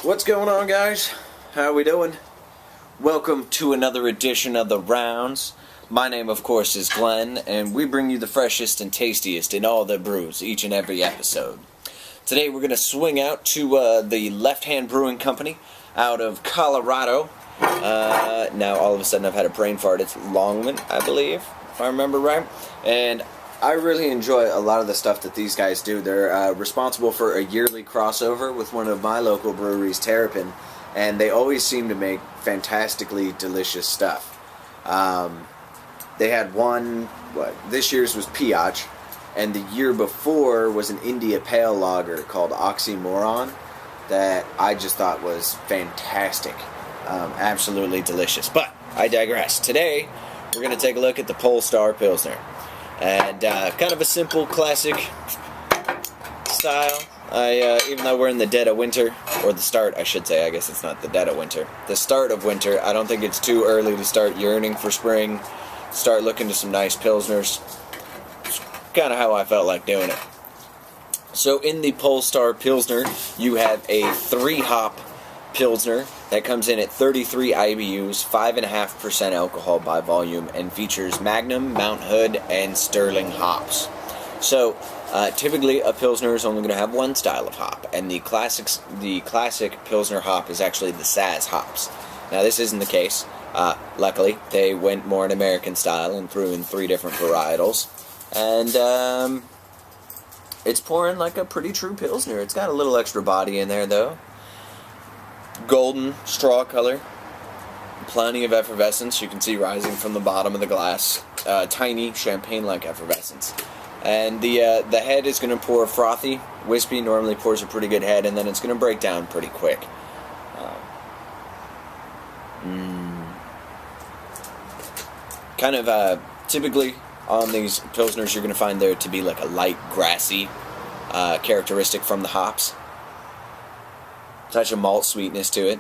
What's going on, guys? How we doing? Welcome to another edition of The Rounds. My name, of course, is Glenn, and we bring you the freshest and tastiest in all the brews each and every episode. Today we're going to swing out to the Left Hand Brewing Company out of Colorado. Now all of a sudden I've had a brain fart. It's Longman, I believe, if I remember right. And I really enjoy a lot of the stuff that these guys do. They're responsible for a yearly crossover with one of my local breweries, Terrapin, and they always seem to make fantastically delicious stuff. They had one, this year's was Piach, and the year before was an India Pale Lager called Oxymoron that I just thought was fantastic. Absolutely delicious. But I digress. Today, we're going to take a look at the Polestar Pilsner. And kind of a simple, classic style. Even though we're in the dead of winter, or the start, I should say, I guess it's not the dead of winter, the start of winter, I don't think it's too early to start yearning for spring, start looking to some nice Pilsners. It's kind of how I felt like doing it. So in the Polestar Pilsner, you have a 3-hop Pilsner that comes in at 33 IBUs, 5.5% alcohol by volume, and features Magnum, Mount Hood, and Sterling hops. So, typically a Pilsner is only going to have one style of hop, and the classic Pilsner hop is actually the Saaz hops. Now, this isn't the case. Luckily, they went more in American style and threw in 3 different varietals, and it's pouring like a pretty true Pilsner. It's got a little extra body in there, though. Golden straw color, plenty of effervescence you can see rising from the bottom of the glass, tiny champagne-like effervescence, and the head is going to pour frothy. Wispy normally pours a pretty good head, and then it's going to break down pretty quick. Kind of typically on these Pilsners you're going to find there to be like a light grassy characteristic from the hops. Touch of malt sweetness to it.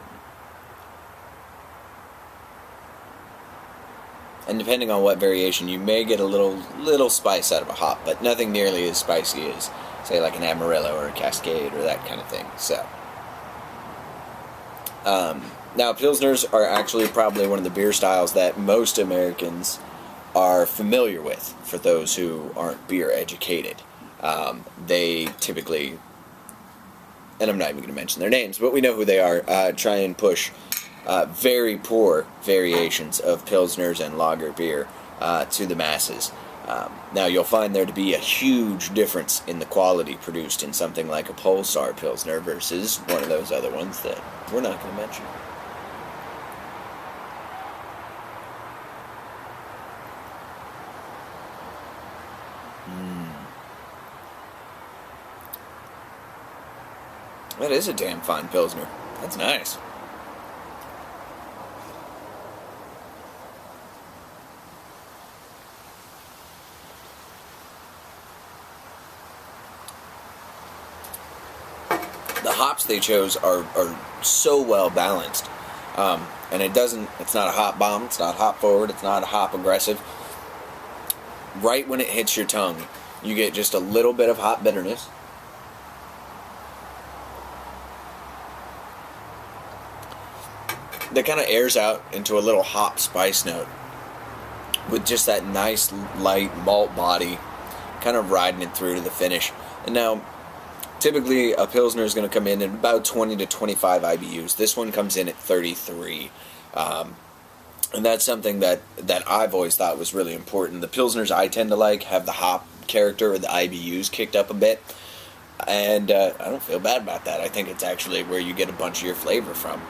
And depending on what variation, you may get a little spice out of a hop, but nothing nearly as spicy as, say, like an Amarillo or a Cascade or that kind of thing. So, now Pilsners are actually probably one of the beer styles that most Americans are familiar with, for those who aren't beer educated. They typically, and I'm not even going to mention their names, but we know who they are, try and push very poor variations of Pilsners and lager beer to the masses. Now, you'll find there to be a huge difference in the quality produced in something like a Polestar Pilsner versus one of those other ones that we're not going to mention. That is a damn fine Pilsner. That's nice. The hops they chose are so well balanced. And it's not a hop bomb, it's not hop forward, it's not a hop aggressive. Right when it hits your tongue, you get just a little bit of hop bitterness. That kind of airs out into a little hop spice note with just that nice light malt body kind of riding it through to the finish. And now, typically a Pilsner is going to come in at about 20 to 25 IBUs. This one comes in at 33. And that's something that I've always thought was really important. The Pilsners I tend to like have the hop character, or the IBUs, kicked up a bit. And I don't feel bad about that. I think it's actually where you get a bunch of your flavor from.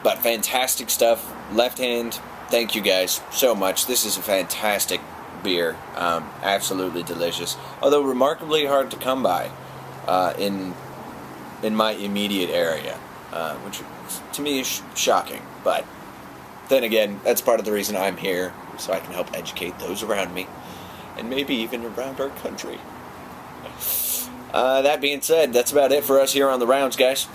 But fantastic stuff. Left Hand, thank you guys so much. This is a fantastic beer. Absolutely delicious. Although remarkably hard to come by in my immediate area, which to me is shocking. But then again, that's part of the reason I'm here, so I can help educate those around me, and maybe even around our country. That being said, that's about it for us here on the rounds, guys.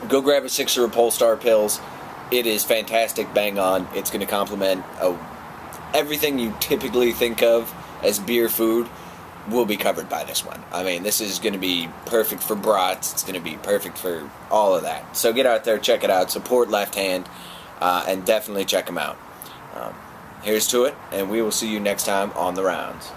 Go grab a 6er of Polestar Pils. It is fantastic, bang on. It's going to complement everything you typically think of as beer food will be covered by this one. I mean, this is going to be perfect for brats. It's going to be perfect for all of that. So get out there, check it out, support Left Hand, and definitely check them out. Here's to it, and we will see you next time on the rounds.